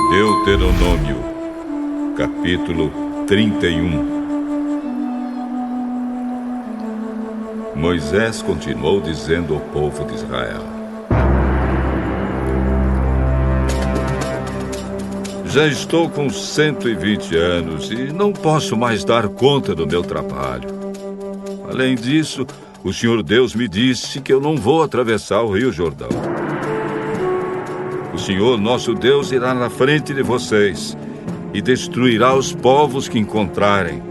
Deuteronômio, capítulo 31. Moisés continuou dizendo ao povo de Israel: já estou com 120 anos e não posso mais dar conta do meu trabalho. Além disso, o Senhor Deus me disse que eu não vou atravessar o Rio Jordão. O Senhor, nosso Deus, irá na frente de vocês e destruirá os povos que encontrarem,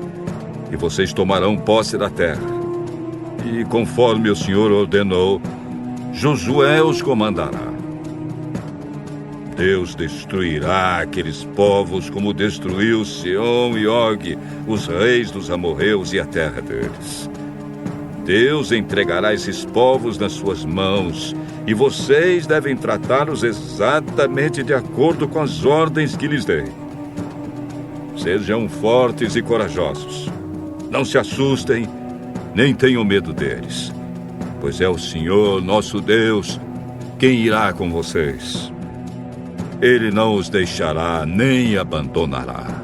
e vocês tomarão posse da terra. E conforme o Senhor ordenou, Josué os comandará. Deus destruirá aqueles povos como destruiu Sihon e Og, os reis dos amorreus e a terra deles. Deus entregará esses povos nas suas mãos, e vocês devem tratá-los exatamente de acordo com as ordens que lhes dei. Sejam fortes e corajosos. Não se assustem, nem tenham medo deles, pois é o Senhor, nosso Deus, quem irá com vocês. Ele não os deixará nem abandonará.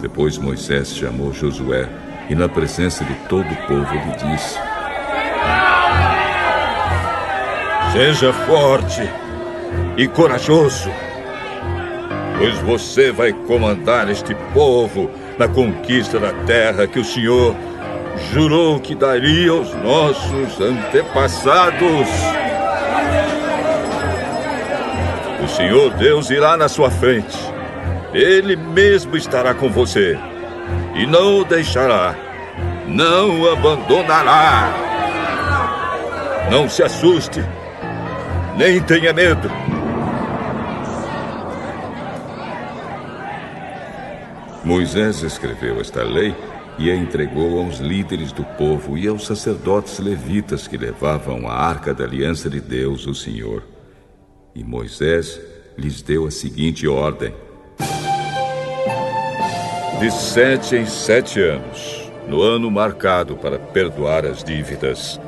Depois Moisés chamou Josué e, na presença de todo o povo, lhe disse: seja forte e corajoso, pois você vai comandar este povo na conquista da terra que o Senhor jurou que daria aos nossos antepassados. O Senhor Deus irá na sua frente. Ele mesmo estará com você e não o deixará, não o abandonará. Não se assuste, nem tenha medo. Moisés escreveu esta lei e a entregou aos líderes do povo e aos sacerdotes levitas que levavam a arca da aliança de Deus, o Senhor. E Moisés lhes deu a seguinte ordem: de 7 em 7 anos, no ano marcado para perdoar as dívidas,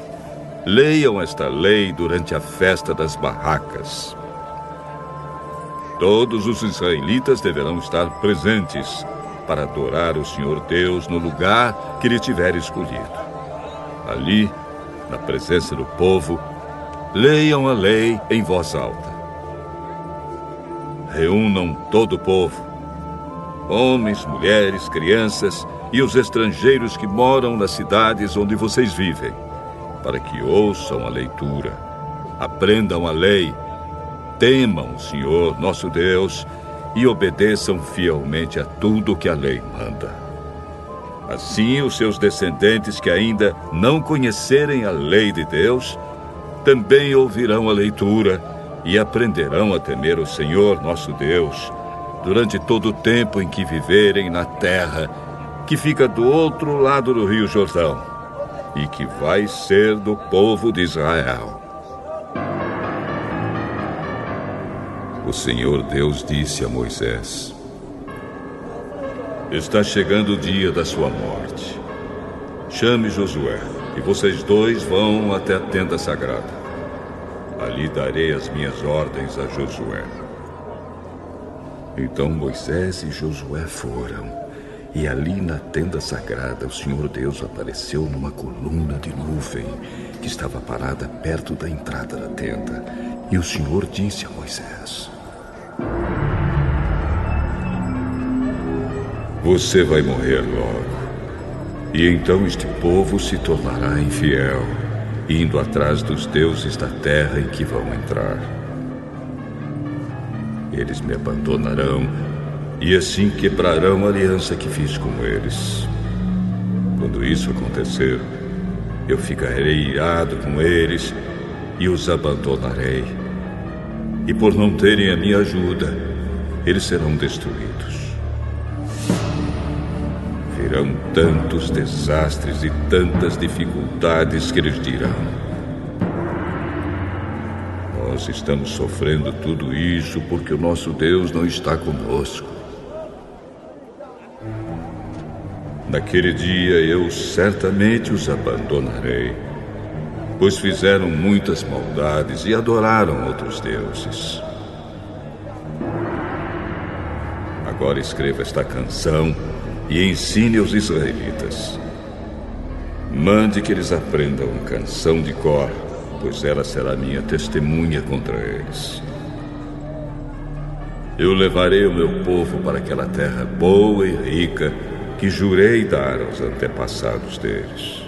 leiam esta lei durante a festa das barracas. Todos os israelitas deverão estar presentes para adorar o Senhor Deus no lugar que Ele tiver escolhido. Ali, na presença do povo, leiam a lei em voz alta. Reúnam todo o povo, homens, mulheres, crianças e os estrangeiros que moram nas cidades onde vocês vivem, para que ouçam a leitura, aprendam a lei, temam o Senhor, nosso Deus, e obedeçam fielmente a tudo que a lei manda. Assim, os seus descendentes que ainda não conhecerem a lei de Deus, também ouvirão a leitura e aprenderão a temer o Senhor, nosso Deus, durante todo o tempo em que viverem na terra que fica do outro lado do Rio Jordão e que vai ser do povo de Israel. O Senhor Deus disse a Moisés: está chegando o dia da sua morte. Chame Josué, e vocês dois vão até a tenda sagrada. Ali darei as minhas ordens a Josué. Então Moisés e Josué foram, e ali na tenda sagrada o Senhor Deus apareceu numa coluna de nuvem que estava parada perto da entrada da tenda. E o Senhor disse a Moisés: você vai morrer logo, e então este povo se tornará infiel, indo atrás dos deuses da terra em que vão entrar. Eles me abandonarão e assim quebrarão a aliança que fiz com eles. Quando isso acontecer, eu ficarei irado com eles e os abandonarei. E por não terem a minha ajuda, eles serão destruídos. Virão tantos desastres e tantas dificuldades que eles dirão: nós estamos sofrendo tudo isso porque o nosso Deus não está conosco. Naquele dia eu certamente os abandonarei, pois fizeram muitas maldades e adoraram outros deuses. Agora escreva esta canção e ensine aos israelitas. Mande que eles aprendam a canção de cor, pois ela será minha testemunha contra eles. Eu levarei o meu povo para aquela terra boa e rica que jurei dar aos antepassados deles.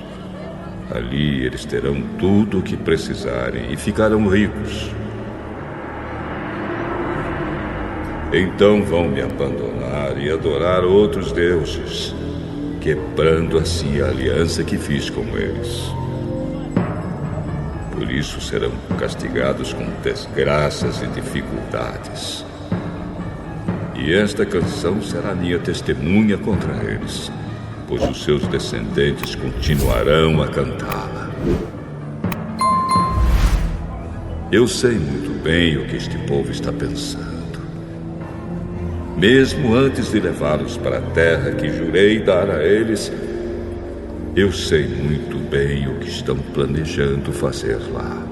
Ali eles terão tudo o que precisarem e ficarão ricos. Então vão me abandonar e adorar outros deuses, quebrando assim a aliança que fiz com eles. Por isso serão castigados com desgraças e dificuldades. E esta canção será minha testemunha contra eles, pois os seus descendentes continuarão a cantá-la. Eu sei muito bem o que este povo está pensando. Mesmo antes de levá-los para a terra que jurei dar a eles, eu sei muito bem o que estão planejando fazer lá.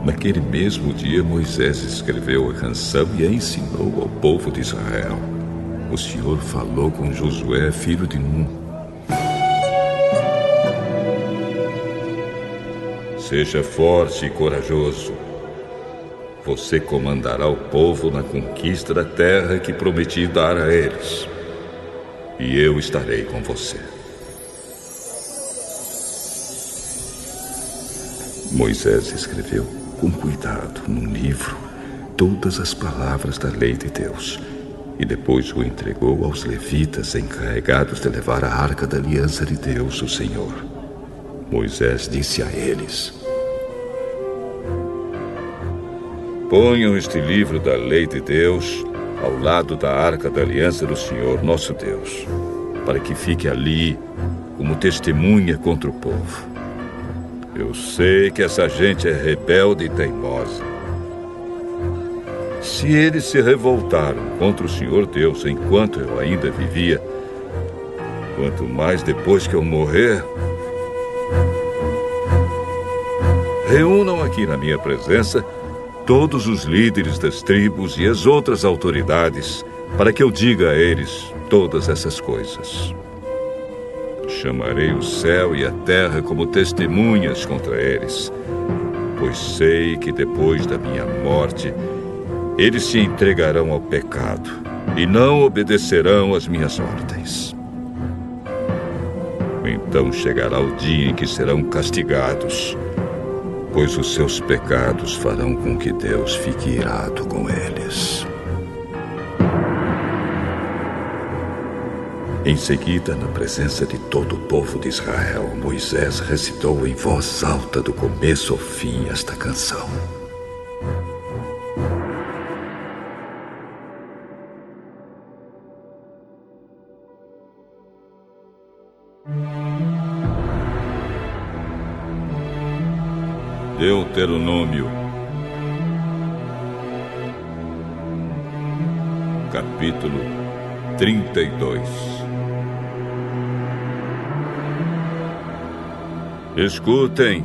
Naquele mesmo dia, Moisés escreveu a canção e a ensinou ao povo de Israel. O Senhor falou com Josué, filho de Nun. Seja forte e corajoso. Você comandará o povo na conquista da terra que prometi dar a eles. E eu estarei com você. Moisés escreveu com cuidado num livro todas as palavras da lei de Deus e depois o entregou aos levitas encarregados de levar a arca da aliança de Deus, o Senhor. Moisés disse a eles: ponham este livro da lei de Deus ao lado da arca da aliança do Senhor, nosso Deus, para que fique ali como testemunha contra o povo. Eu sei que essa gente é rebelde e teimosa. Se eles se revoltaram contra o Senhor Deus enquanto eu ainda vivia, quanto mais depois que eu morrer, reúnam aqui na minha presença todos os líderes das tribos e as outras autoridades, para que eu diga a eles todas essas coisas. Chamarei o céu e a terra como testemunhas contra eles, pois sei que depois da minha morte, eles se entregarão ao pecado e não obedecerão às minhas ordens. Então chegará o dia em que serão castigados, pois os seus pecados farão com que Deus fique irado com eles. Em seguida, na presença de todo o povo de Israel, Moisés recitou em voz alta do começo ao fim esta canção. Deuteronômio, capítulo 32. Escutem,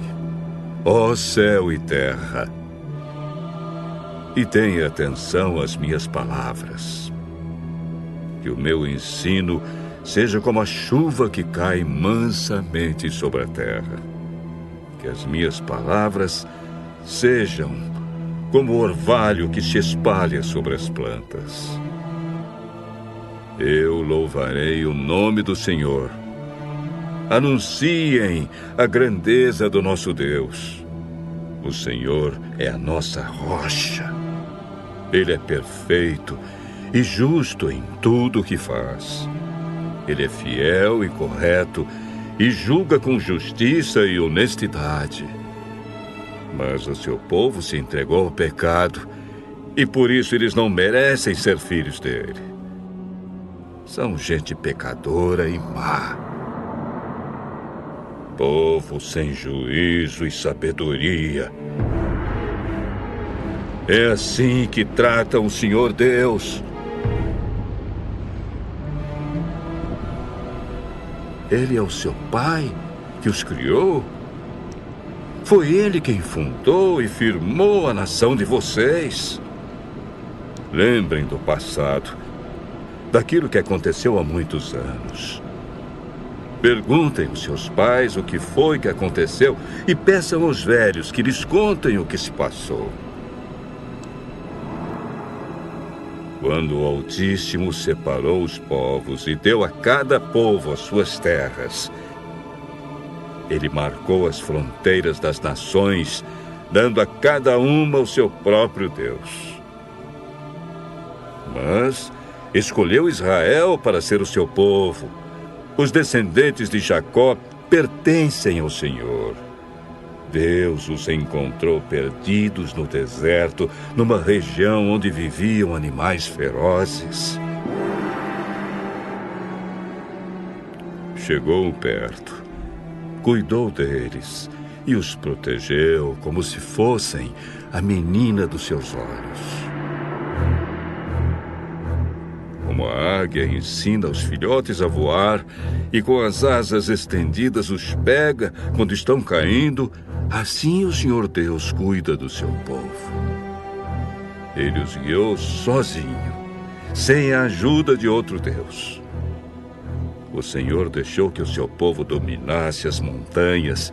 ó céu e terra, e tenha atenção às minhas palavras. Que o meu ensino seja como a chuva que cai mansamente sobre a terra. Que as minhas palavras sejam como o orvalho que se espalha sobre as plantas. Eu louvarei o nome do Senhor. Anunciem a grandeza do nosso Deus. O Senhor é a nossa rocha. Ele é perfeito e justo em tudo o que faz. Ele é fiel e correto e julga com justiça e honestidade. Mas o seu povo se entregou ao pecado e por isso eles não merecem ser filhos dele. São gente pecadora e má. Povo sem juízo e sabedoria. É assim que tratam o Senhor Deus. Ele é o seu pai que os criou. Foi ele quem fundou e firmou a nação de vocês. Lembrem do passado, daquilo que aconteceu há muitos anos. Perguntem aos seus pais o que foi que aconteceu e peçam aos velhos que lhes contem o que se passou. Quando o Altíssimo separou os povos e deu a cada povo as suas terras, ele marcou as fronteiras das nações, dando a cada uma o seu próprio Deus. Mas escolheu Israel para ser o seu povo. Os descendentes de Jacó pertencem ao Senhor. Deus os encontrou perdidos no deserto, numa região onde viviam animais ferozes. Chegou perto, cuidou deles e os protegeu como se fossem a menina dos seus olhos. Como a águia ensina os filhotes a voar e com as asas estendidas os pega quando estão caindo, assim o Senhor Deus cuida do seu povo. Ele os guiou sozinho, sem a ajuda de outro Deus. O Senhor deixou que o seu povo dominasse as montanhas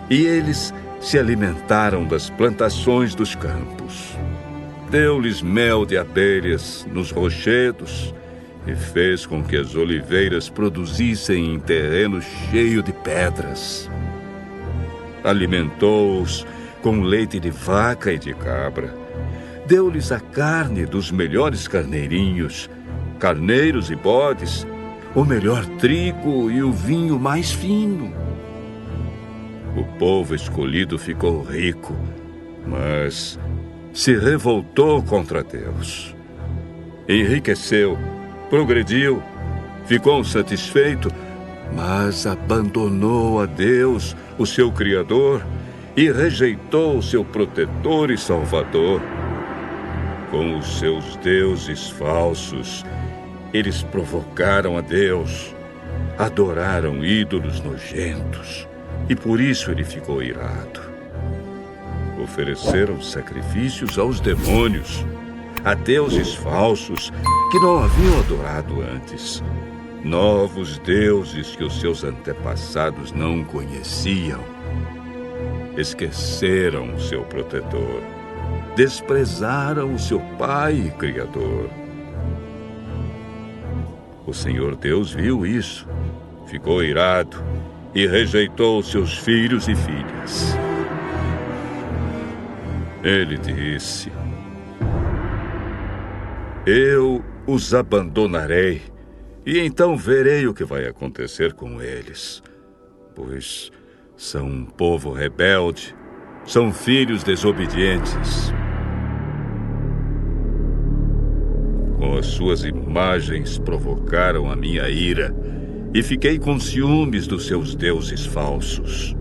e eles se alimentaram das plantações dos campos. Deu-lhes mel de abelhas nos rochedos e fez com que as oliveiras produzissem em terreno cheio de pedras. Alimentou-os com leite de vaca e de cabra. Deu-lhes a carne dos melhores carneirinhos, carneiros e bodes, o melhor trigo e o vinho mais fino. O povo escolhido ficou rico, mas se revoltou contra Deus. Enriqueceu, progrediu, ficou satisfeito, mas abandonou a Deus, o seu Criador, e rejeitou o seu protetor e Salvador. Com os seus deuses falsos, eles provocaram a Deus, adoraram ídolos nojentos, e por isso ele ficou irado. Ofereceram sacrifícios aos demônios, a deuses falsos que não haviam adorado antes. Novos deuses que os seus antepassados não conheciam. Esqueceram o seu protetor. Desprezaram o seu Pai e Criador. O Senhor Deus viu isso, ficou irado e rejeitou seus filhos e filhas. Ele disse: eu os abandonarei, e então verei o que vai acontecer com eles, pois são um povo rebelde, são filhos desobedientes. Com as suas imagens provocaram a minha ira, e fiquei com ciúmes dos seus deuses falsos.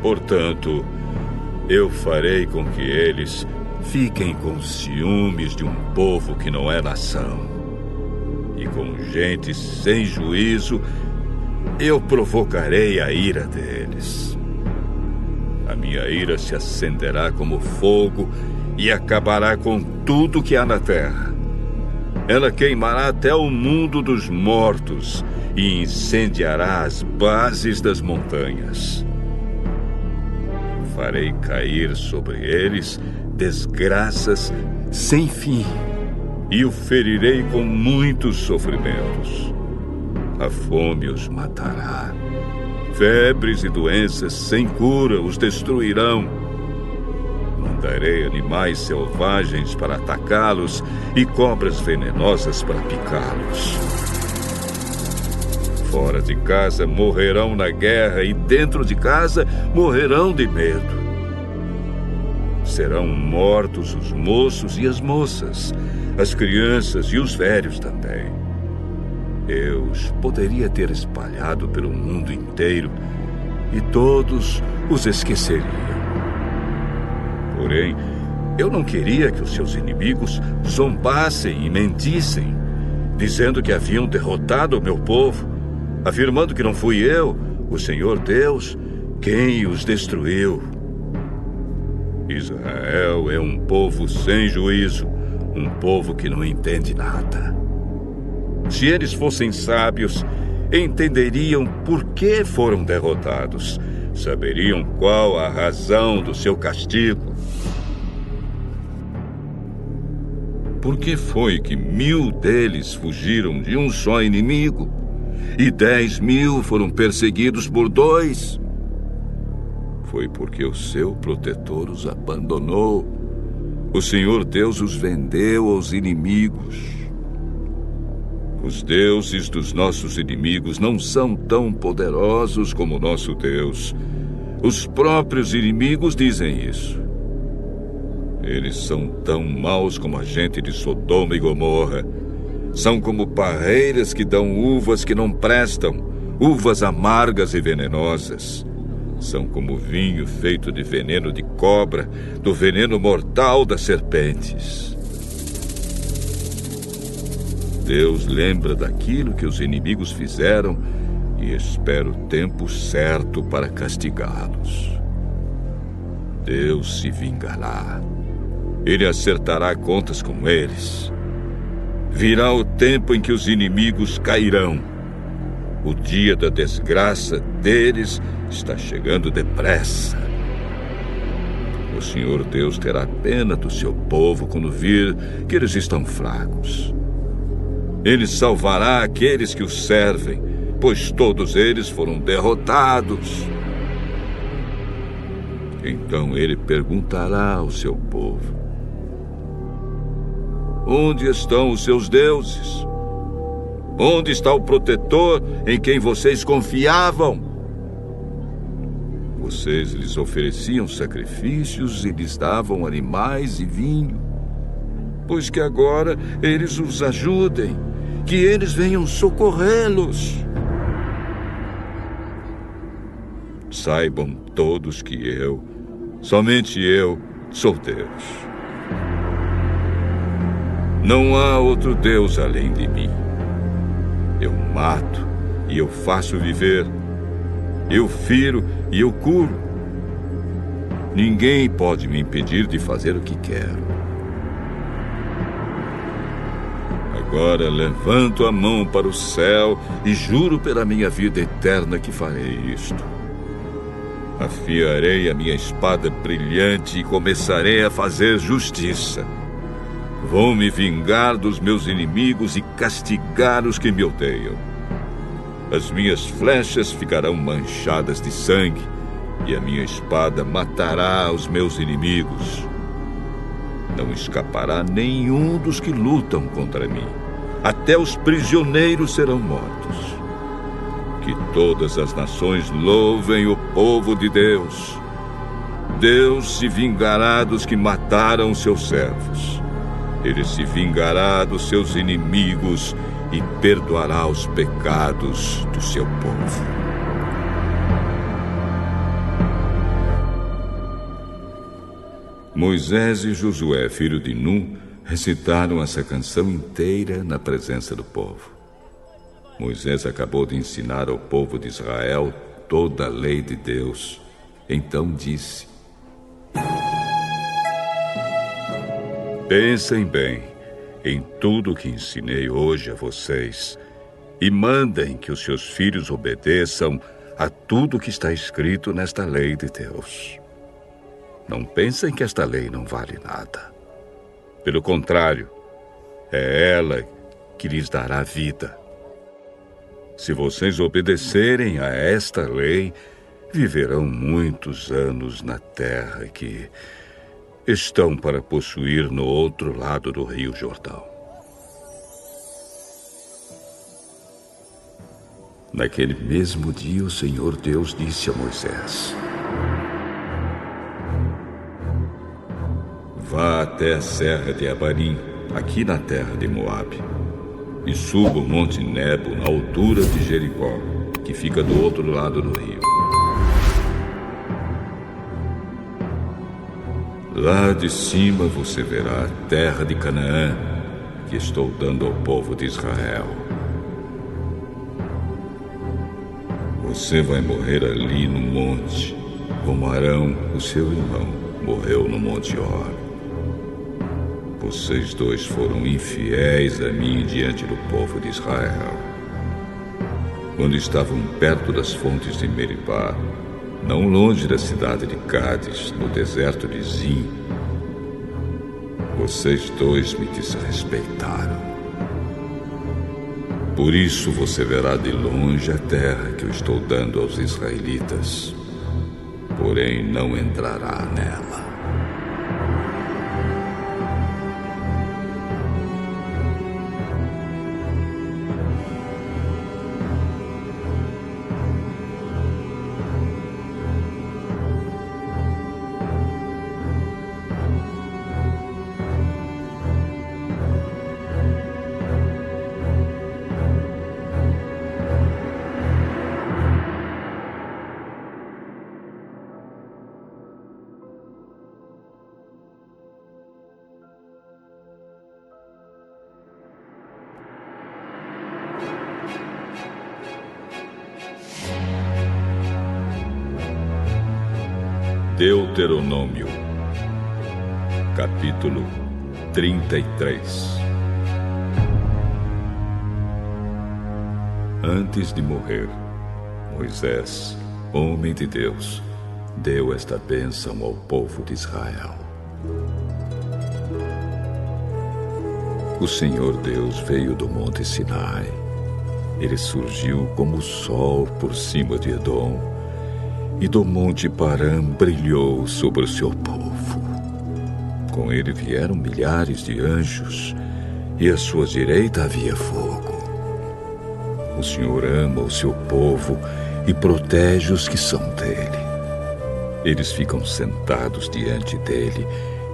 Portanto, eu farei com que eles fiquem com ciúmes de um povo que não é nação. E com gente sem juízo, eu provocarei a ira deles. A minha ira se acenderá como fogo e acabará com tudo que há na terra. Ela queimará até o mundo dos mortos e incendiará as bases das montanhas. Farei cair sobre eles desgraças sem fim e o ferirei com muitos sofrimentos. A fome os matará. Febres e doenças sem cura os destruirão. Mandarei animais selvagens para atacá-los e cobras venenosas para picá-los. Fora de casa morrerão na guerra e dentro de casa morrerão de medo. Serão mortos os moços e as moças, as crianças e os velhos também. Eu os poderia ter espalhado pelo mundo inteiro e todos os esqueceriam. Porém, eu não queria que os seus inimigos zombassem e mentissem, dizendo que haviam derrotado o meu povo, afirmando que não fui eu, o Senhor Deus, quem os destruiu. Israel é um povo sem juízo, um povo que não entende nada. Se eles fossem sábios, entenderiam por que foram derrotados, saberiam qual a razão do seu castigo. Por que foi que 1000 deles fugiram de um só inimigo e 10.000 foram perseguidos por 2? Foi porque o seu protetor os abandonou. O Senhor Deus os vendeu aos inimigos. Os deuses dos nossos inimigos não são tão poderosos como o nosso Deus. Os próprios inimigos dizem isso. Eles são tão maus como a gente de Sodoma e Gomorra. São como parreiras que dão uvas que não prestam, uvas amargas e venenosas. São como vinho feito de veneno de cobra, do veneno mortal das serpentes. Deus lembra daquilo que os inimigos fizeram e espera o tempo certo para castigá-los. Deus se vingará. Ele acertará contas com eles. Virá o tempo em que os inimigos cairão. O dia da desgraça deles está chegando depressa. O Senhor Deus terá pena do seu povo quando vir que eles estão fracos. Ele salvará aqueles que o servem, pois todos eles foram derrotados. Então ele perguntará ao seu povo: onde estão os seus deuses? Onde está o protetor em quem vocês confiavam? Vocês lhes ofereciam sacrifícios e lhes davam animais e vinho. Pois que agora eles os ajudem, que eles venham socorrê-los. Saibam todos que eu, somente eu, sou Deus. Não há outro Deus além de mim. Eu mato e eu faço viver. Eu firo e eu curo. Ninguém pode me impedir de fazer o que quero. Agora levanto a mão para o céu e juro pela minha vida eterna que farei isto. Afiarei a minha espada brilhante e começarei a fazer justiça. Vou me vingar dos meus inimigos e castigar os que me odeiam. As minhas flechas ficarão manchadas de sangue e a minha espada matará os meus inimigos. Não escapará nenhum dos que lutam contra mim. Até os prisioneiros serão mortos. Que todas as nações louvem o povo de Deus. Deus se vingará dos que mataram seus servos. Ele se vingará dos seus inimigos e perdoará os pecados do seu povo. Moisés e Josué, filho de Nun, recitaram essa canção inteira na presença do povo. Moisés acabou de ensinar ao povo de Israel toda a lei de Deus. Então disse: pensem bem em tudo que ensinei hoje a vocês e mandem que os seus filhos obedeçam a tudo que está escrito nesta lei de Deus. Não pensem que esta lei não vale nada. Pelo contrário, é ela que lhes dará vida. Se vocês obedecerem a esta lei, viverão muitos anos na terra que estão para possuir no outro lado do Rio Jordão. Naquele mesmo dia, o Senhor Deus disse a Moisés: vá até a serra de Abarim, aqui na terra de Moabe, e suba o monte Nebo na altura de Jericó, que fica do outro lado do rio. Lá de cima você verá a terra de Canaã, que estou dando ao povo de Israel. Você vai morrer ali no monte, como Arão, o seu irmão, morreu no Monte Hor. Vocês dois foram infiéis a mim diante do povo de Israel. Quando estavam perto das fontes de Meribá, não longe da cidade de Cádiz, no deserto de Zim, vocês dois me desrespeitaram. Por isso você verá de longe a terra que eu estou dando aos israelitas, porém não entrará nela. Deuteronômio, capítulo 33. Antes de morrer, Moisés, homem de Deus, deu esta bênção ao povo de Israel. O Senhor Deus veio do monte Sinai. Ele surgiu como o sol por cima de Edom, e do monte Parã brilhou sobre o seu povo. Com ele vieram milhares de anjos, e à sua direita havia fogo. O Senhor ama o seu povo e protege os que são dele. Eles ficam sentados diante dele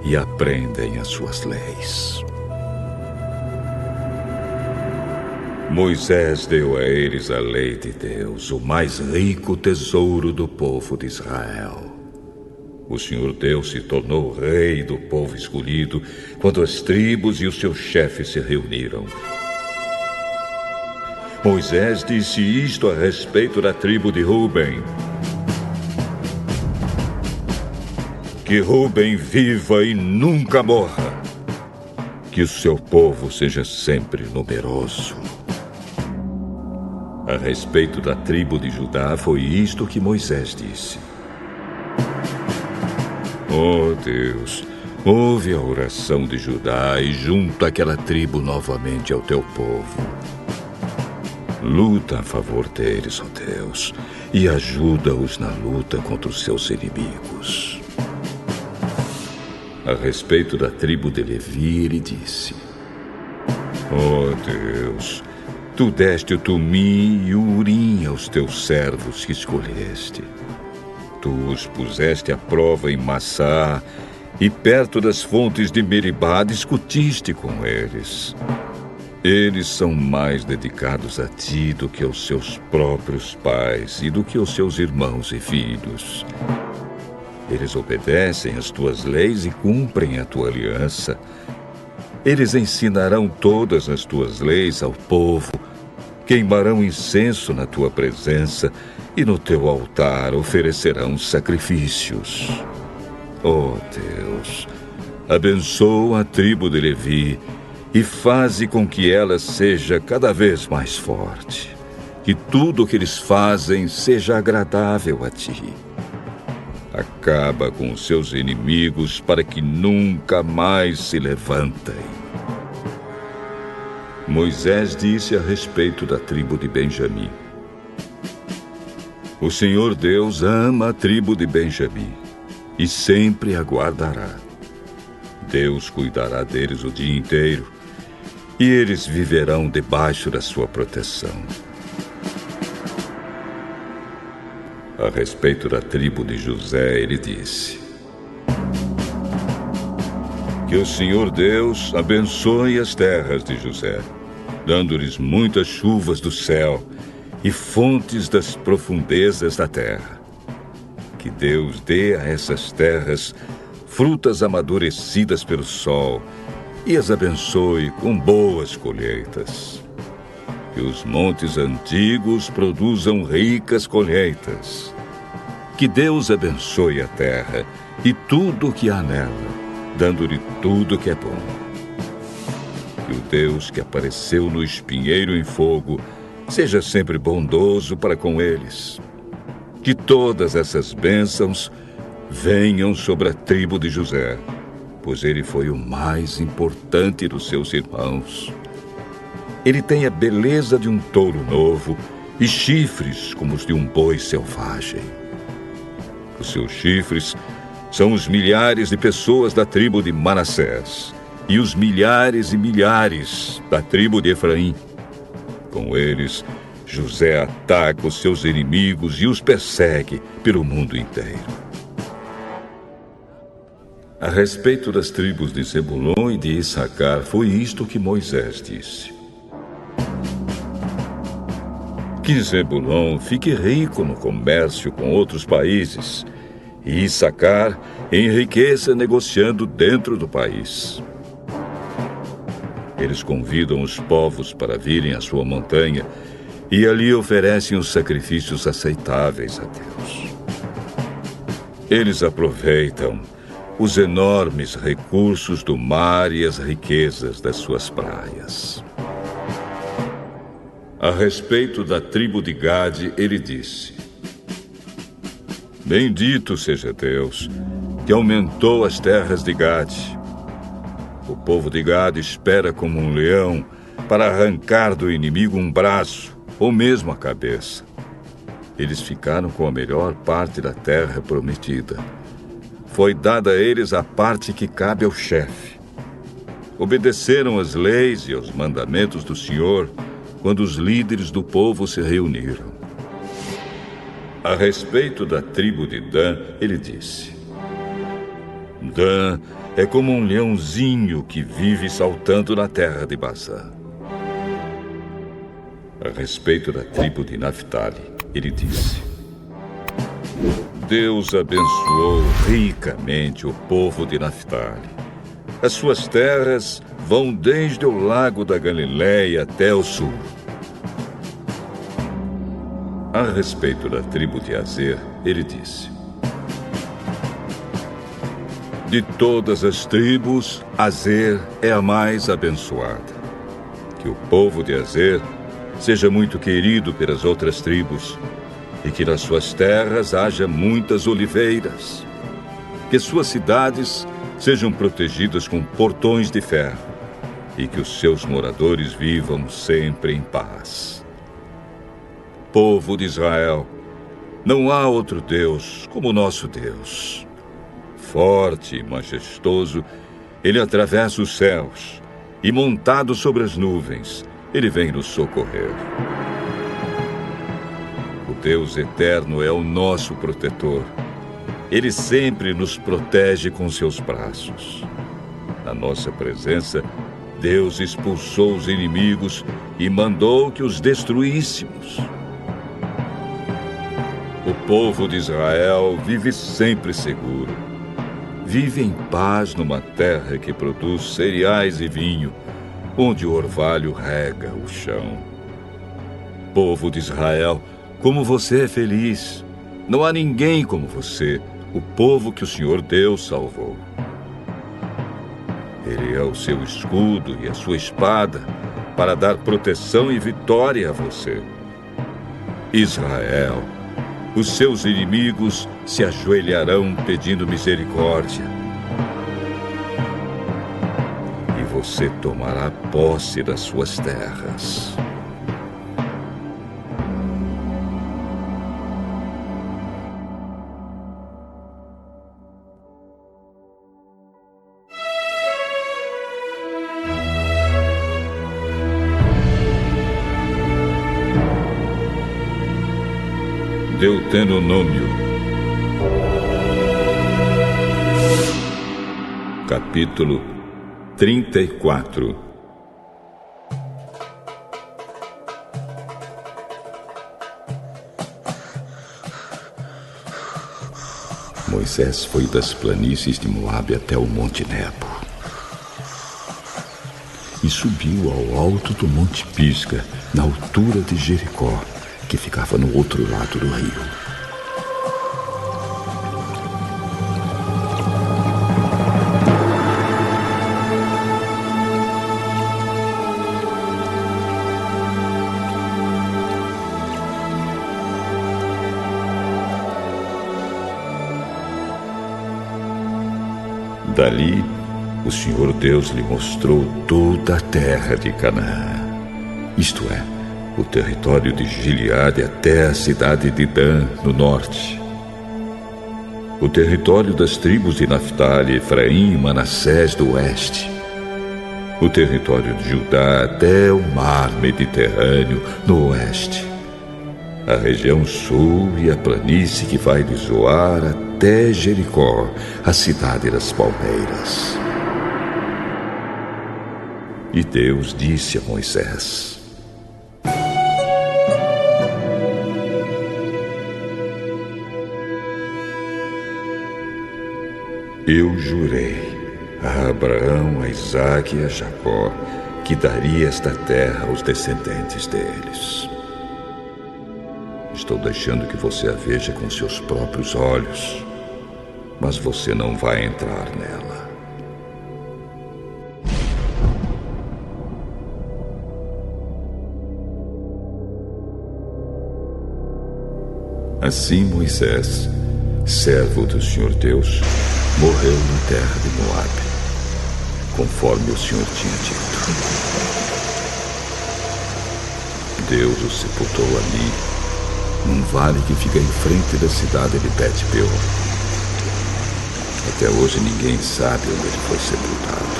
e aprendem as suas leis. Moisés deu a eles a lei de Deus, o mais rico tesouro do povo de Israel. O Senhor Deus se tornou rei do povo escolhido quando as tribos e os seus chefes se reuniram. Moisés disse isto a respeito da tribo de Ruben: que Ruben viva e nunca morra, que o seu povo seja sempre numeroso. A respeito da tribo de Judá, foi isto que Moisés disse: ó Deus, ouve a oração de Judá e junta aquela tribo novamente ao teu povo. Luta a favor deles, ó Deus, e ajuda-os na luta contra os seus inimigos. A respeito da tribo de Levi, ele disse: ó Deus, tu deste o Tumim e o Urim aos teus servos que escolheste. Tu os puseste à prova em Massá, e perto das fontes de Meribá discutiste com eles. Eles são mais dedicados a ti do que aos seus próprios pais e do que aos seus irmãos e filhos. Eles obedecem às tuas leis e cumprem a tua aliança. Eles ensinarão todas as tuas leis ao povo, queimarão incenso na tua presença e no teu altar oferecerão sacrifícios. Ó Deus, abençoa a tribo de Levi e faze com que ela seja cada vez mais forte. Que tudo o que eles fazem seja agradável a ti. Acaba com os seus inimigos para que nunca mais se levantem. Moisés disse a respeito da tribo de Benjamim: o Senhor Deus ama a tribo de Benjamim e sempre a guardará. Deus cuidará deles o dia inteiro e eles viverão debaixo da sua proteção. A respeito da tribo de José, ele disse: que o Senhor Deus abençoe as terras de José, dando-lhes muitas chuvas do céu e fontes das profundezas da terra. Que Deus dê a essas terras frutas amadurecidas pelo sol e as abençoe com boas colheitas. Que os montes antigos produzam ricas colheitas. Que Deus abençoe a terra e tudo o que há nela, dando-lhe tudo o que é bom. Que o Deus que apareceu no espinheiro em fogo seja sempre bondoso para com eles. Que todas essas bênçãos venham sobre a tribo de José, pois ele foi o mais importante dos seus irmãos. Ele tem a beleza de um touro novo e chifres como os de um boi selvagem. Os seus chifres são os milhares de pessoas da tribo de Manassés e os milhares e milhares da tribo de Efraim. Com eles, José ataca os seus inimigos e os persegue pelo mundo inteiro. A respeito das tribos de Zebulon e de Issacar, foi isto que Moisés disse. Que Zebulon fique rico no comércio com outros países, e Issacar enriqueça negociando dentro do país. Eles convidam os povos para virem à sua montanha e ali oferecem os sacrifícios aceitáveis a Deus. Eles aproveitam os enormes recursos do mar e as riquezas das suas praias. A respeito da tribo de Gade, ele disse: Bendito seja Deus, que aumentou as terras de Gade. O povo de Gade espera como um leão para arrancar do inimigo um braço ou mesmo a cabeça. Eles ficaram com a melhor parte da terra prometida. Foi dada a eles a parte que cabe ao chefe. Obedeceram às leis e aos mandamentos do Senhor quando os líderes do povo se reuniram. A respeito da tribo de Dan, ele disse: Dan é como um leãozinho que vive saltando na terra de Bazã. A respeito da tribo de Naftali, ele disse: Deus abençoou ricamente o povo de Naftali. As suas terras vão desde o lago da Galileia até o sul. A respeito da tribo de Azer, ele disse: De todas as tribos, Azer é a mais abençoada. Que o povo de Azer seja muito querido pelas outras tribos, e que nas suas terras haja muitas oliveiras. Que suas cidades sejam protegidas com portões de ferro, e que os seus moradores vivam sempre em paz. Povo de Israel, não há outro Deus como o nosso Deus. Forte e majestoso, ele atravessa os céus, e montado sobre as nuvens, ele vem nos socorrer. O Deus eterno é o nosso protetor. Ele sempre nos protege com seus braços. Na nossa presença, Deus expulsou os inimigos e mandou que os destruíssemos. O povo de Israel vive sempre seguro. Vive em paz numa terra que produz cereais e vinho, onde o orvalho rega o chão. Povo de Israel, como você é feliz! Não há ninguém como você, o povo que o Senhor Deus salvou. Ele é o seu escudo e a sua espada para dar proteção e vitória a você. Israel, os seus inimigos se ajoelharão pedindo misericórdia. E você tomará posse das suas terras. Deuteronômio, capítulo 34. Moisés foi das planícies de Moabe até o Monte Nebo. e subiu ao alto do Monte Pisga, na altura de Jericó, que ficava no outro lado do rio. Dali, o Senhor Deus lhe mostrou toda a terra de Canaã, isto é, o território de Gileade até a cidade de Dan, no norte, o território das tribos de Naftali, Efraim e Manassés do oeste, o território de Judá até o mar Mediterrâneo no oeste, a região sul e a planície que vai de Zoar até Jericó, a cidade das palmeiras. E Deus disse a Moisés: Eu jurei a Abraão, a Isaque e a Jacó que daria esta terra aos descendentes deles. Estou deixando que você a veja com seus próprios olhos, mas você não vai entrar nela. Assim Moisés, servo do Senhor Deus, morreu na terra de Moabe, conforme o Senhor tinha dito. Deus o sepultou ali, num vale que fica em frente da cidade de Bet-peor. Até hoje ninguém sabe onde ele foi sepultado.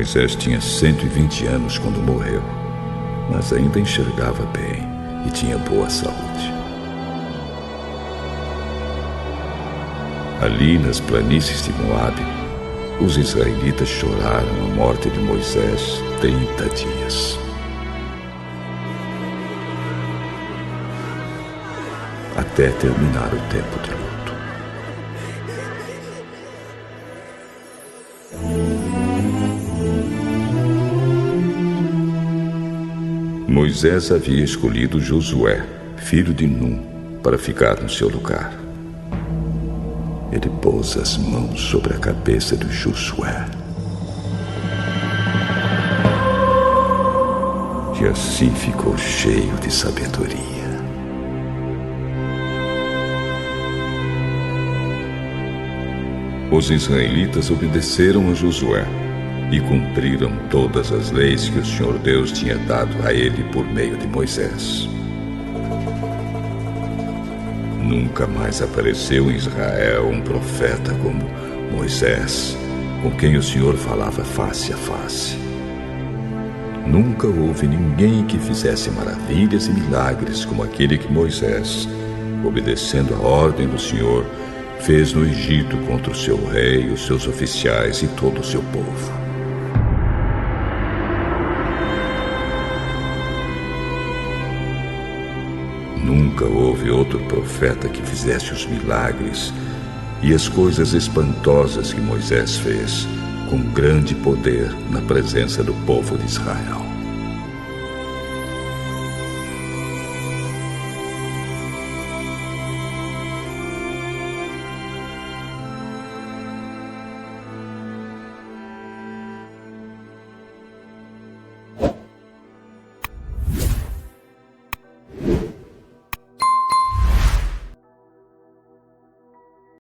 Moisés tinha 120 anos quando morreu, mas ainda enxergava bem e tinha boa saúde. Ali nas planícies de Moabe, os israelitas choraram a morte de Moisés 30 dias. Até terminar o tempo de luto. Moisés havia escolhido Josué, filho de Num, para ficar no seu lugar. Ele pôs as mãos sobre a cabeça de Josué. E assim ficou cheio de sabedoria. Os israelitas obedeceram a Josué e cumpriram todas as leis que o Senhor Deus tinha dado a ele por meio de Moisés. Nunca mais apareceu em Israel um profeta como Moisés, com quem o Senhor falava face a face. Nunca houve ninguém que fizesse maravilhas e milagres como aquele que Moisés, obedecendo a ordem do Senhor, fez no Egito contra o seu rei, os seus oficiais e todo o seu povo. Nunca houve outro profeta que fizesse os milagres e as coisas espantosas que Moisés fez, com grande poder na presença do povo de Israel.